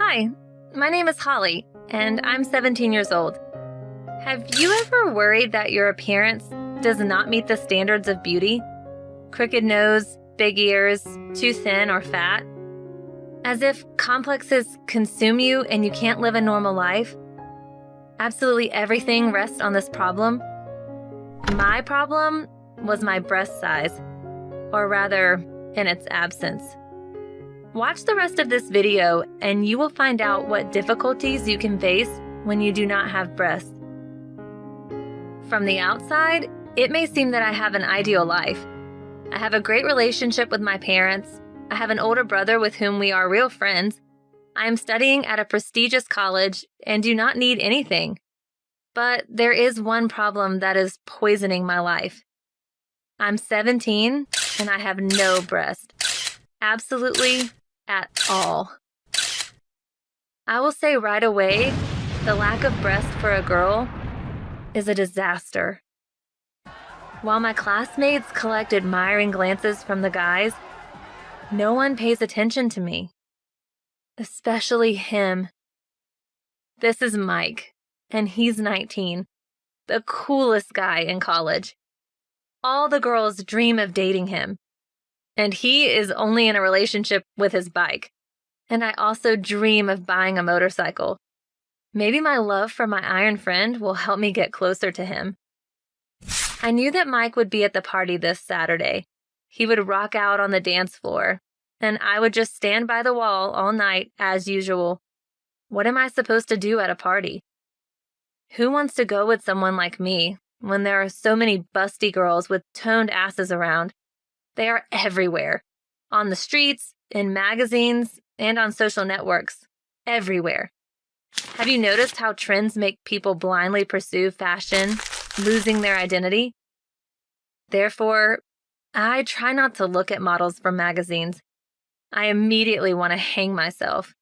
Hi, my name is Holly, and I'm 17 years old. Have you ever worried that your appearance does not meet the standards of beauty? Crooked nose, big ears, too thin or fat? As if complexes consume you and you can't live a normal life? Absolutely everything rests on this problem. My problem was my breast size, or rather, in its absence. Watch the rest of this video and you will find out what difficulties you can face when you do not have breasts. From the outside, it may seem that I have an ideal life. I have a great relationship with my parents. I have an older brother with whom we are real friends. I am studying at a prestigious college and do not need anything. But there is one problem that is poisoning my life. I'm 17 and I have no breast. Absolutely at all. I will say right away, the lack of breast for a girl is a disaster. While my classmates collect admiring glances from the guys, no one pays attention to me. Especially him. This is Mike, and he's 19, the coolest guy in college. All the girls dream of dating him. And he is only in a relationship with his bike. And I also dream of buying a motorcycle. Maybe my love for my iron friend will help me get closer to him. I knew that Mike would be at the party this Saturday. He would rock out on the dance floor, and I would just stand by the wall all night as usual. What am I supposed to do at a party? Who wants to go with someone like me when there are so many busty girls with toned asses around? They are everywhere. On the streets, in magazines, and on social networks. Everywhere. Have you noticed how trends make people blindly pursue fashion, losing their identity? Therefore, I try not to look at models from magazines. I immediately want to hang myself.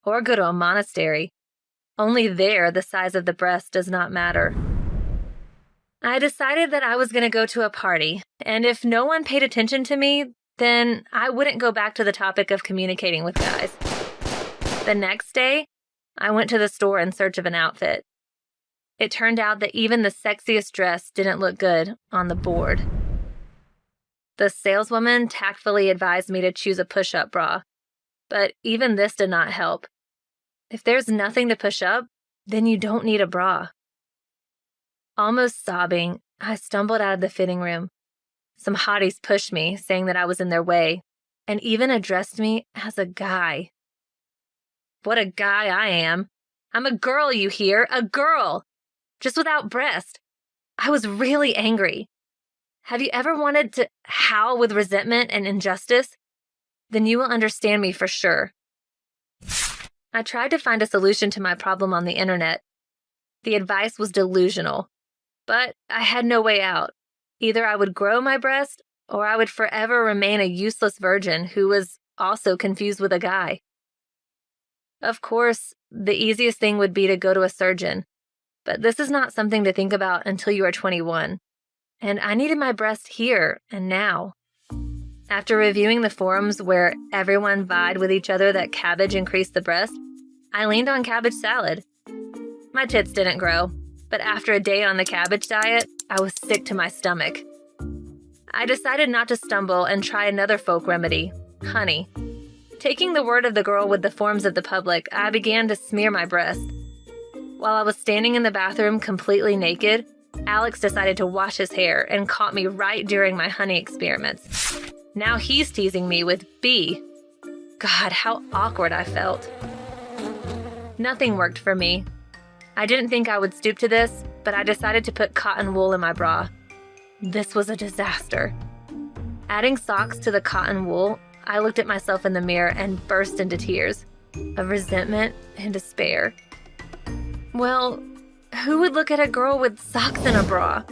Or go to a monastery. Only there the size of the breast does not matter. I decided that I was going to go to a party, and if no one paid attention to me, then I wouldn't go back to the topic of communicating with guys. The next day, I went to the store in search of an outfit. It turned out that even the sexiest dress didn't look good on the board. The saleswoman tactfully advised me to choose a push-up bra, but even this did not help. If there's nothing to push up, then you don't need a bra. Almost sobbing, I stumbled out of the fitting room. Some hotties pushed me, saying that I was in their way, and even addressed me as a guy. What a guy I am. I'm a girl, you hear? A girl! Just without breast. I was really angry. Have you ever wanted to howl with resentment and injustice? Then you will understand me for sure. I tried to find a solution to my problem on the internet. The advice was delusional. But I had no way out. Either I would grow my breast, or I would forever remain a useless virgin who was also confused with a guy. Of course, the easiest thing would be to go to a surgeon, but this is not something to think about until you are 21. And I needed my breast here and now. After reviewing the forums where everyone vied with each other that cabbage increased the breast, I leaned on cabbage salad. My tits didn't grow. But after a day on the cabbage diet, I was sick to my stomach. I decided not to stumble and try another folk remedy, honey. Taking the word of the girl with the forms of the public, I began to smear my breast. While I was standing in the bathroom completely naked, Alex decided to wash his hair and caught me right during my honey experiments. Now he's teasing me with B. God, how awkward I felt. Nothing worked for me. I didn't think I would stoop to this, but I decided to put cotton wool in my bra. This was a disaster. Adding socks to the cotton wool, I looked at myself in the mirror and burst into tears of resentment and despair. Well, who would look at a girl with socks in a bra?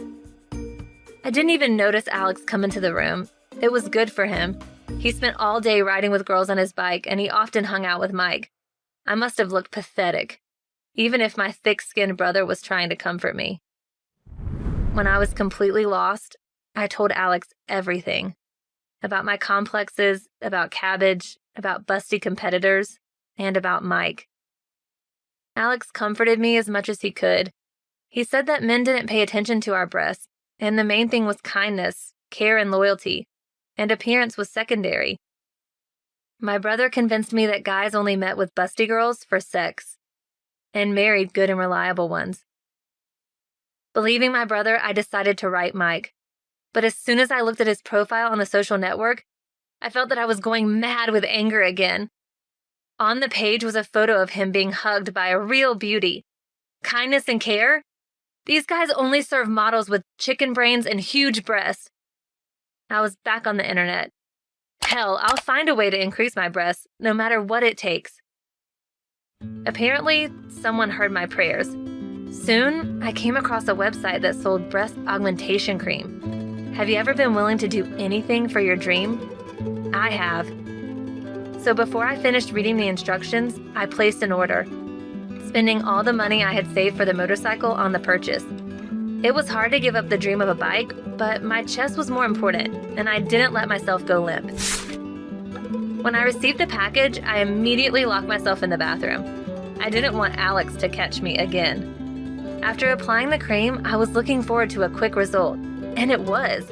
I didn't even notice Alex come into the room. It was good for him. He spent all day riding with girls on his bike, and he often hung out with Mike. I must have looked pathetic, even if my thick-skinned brother was trying to comfort me. When I was completely lost, I told Alex everything. About my complexes, about cabbage, about busty competitors, and about Mike. Alex comforted me as much as he could. He said that men didn't pay attention to our breasts, and the main thing was kindness, care, and loyalty, and appearance was secondary. My brother convinced me that guys only met with busty girls for sex, and married good and reliable ones. Believing my brother, I decided to write Mike. But as soon as I looked at his profile on the social network, I felt that I was going mad with anger again. On the page was a photo of him being hugged by a real beauty. Kindness and care? These guys only serve models with chicken brains and huge breasts. I was back on the internet. Hell, I'll find a way to increase my breasts, no matter what it takes. Apparently, someone heard my prayers. Soon, I came across a website that sold breast augmentation cream. Have you ever been willing to do anything for your dream? I have. So before I finished reading the instructions, I placed an order, spending all the money I had saved for the motorcycle on the purchase. It was hard to give up the dream of a bike, but my chest was more important, and I didn't let myself go limp. When I received the package, I immediately locked myself in the bathroom. I didn't want Alex to catch me again. After applying the cream, I was looking forward to a quick result, and it was.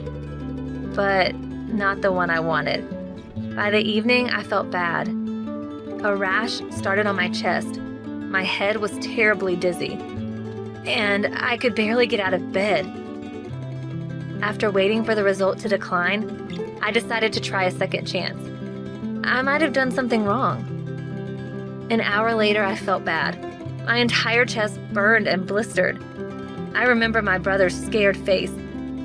But not the one I wanted. By the evening, I felt bad. A rash started on my chest. My head was terribly dizzy, and I could barely get out of bed. After waiting for the result to decline, I decided to try a second chance. I might have done something wrong. An hour later, I felt bad. My entire chest burned and blistered. I remember my brother's scared face.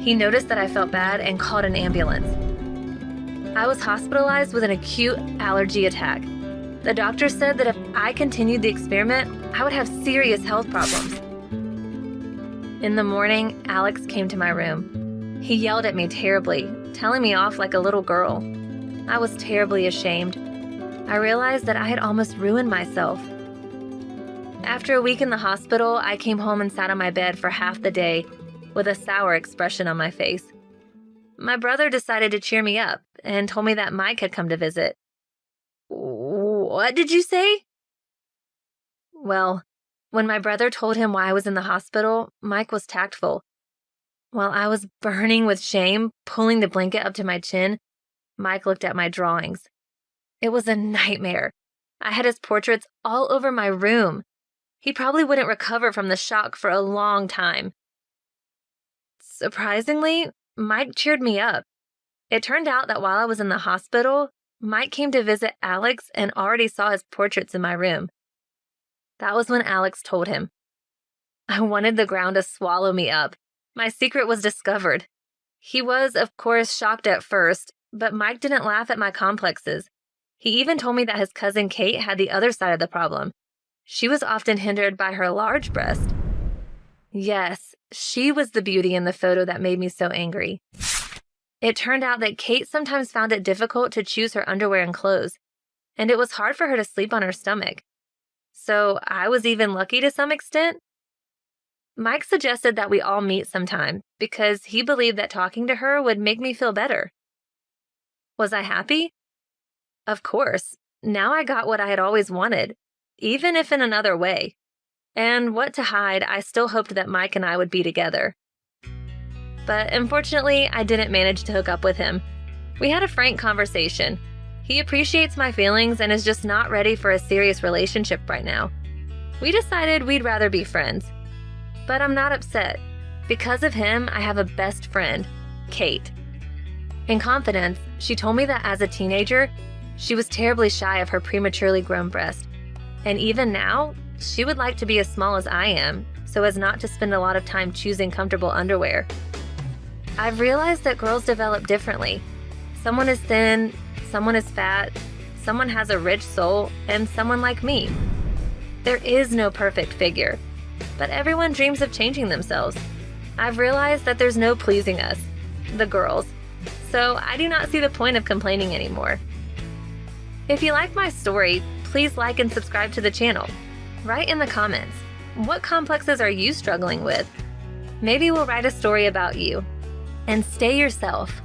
He noticed that I felt bad and called an ambulance. I was hospitalized with an acute allergy attack. The doctor said that if I continued the experiment, I would have serious health problems. In the morning, Alex came to my room. He yelled at me terribly, telling me off like a little girl. I was terribly ashamed. I realized that I had almost ruined myself. After a week in the hospital, I came home and sat on my bed for half the day with a sour expression on my face. My brother decided to cheer me up and told me that Mike had come to visit. What did you say? Well, when my brother told him why I was in the hospital, Mike was tactful. While I was burning with shame, pulling the blanket up to my chin, Mike looked at my drawings. It was a nightmare. I had his portraits all over my room. He probably wouldn't recover from the shock for a long time. Surprisingly, Mike cheered me up. It turned out that while I was in the hospital, Mike came to visit Alex and already saw his portraits in my room. That was when Alex told him. I wanted the ground to swallow me up. My secret was discovered. He was, of course, shocked at first, but Mike didn't laugh at my complexes. He even told me that his cousin Kate had the other side of the problem. She was often hindered by her large breast. Yes, she was the beauty in the photo that made me so angry. It turned out that Kate sometimes found it difficult to choose her underwear and clothes, and it was hard for her to sleep on her stomach. So I was even lucky to some extent. Mike suggested that we all meet sometime because he believed that talking to her would make me feel better. Was I happy? Of course. Now I got what I had always wanted, even if in another way. And what to hide, I still hoped that Mike and I would be together. But unfortunately, I didn't manage to hook up with him. We had a frank conversation. He appreciates my feelings and is just not ready for a serious relationship right now. We decided we'd rather be friends. But I'm not upset. Because of him, I have a best friend, Kate. In confidence, she told me that as a teenager, she was terribly shy of her prematurely grown breast. And even now, she would like to be as small as I am, so as not to spend a lot of time choosing comfortable underwear. I've realized that girls develop differently. Someone is thin, someone is fat, someone has a rich soul, and someone like me. There is no perfect figure, but everyone dreams of changing themselves. I've realized that there's no pleasing us, the girls, so I do not see the point of complaining anymore. If you like my story, please like and subscribe to the channel. Write in the comments, what complexes are you struggling with? Maybe we'll write a story about you. And stay yourself.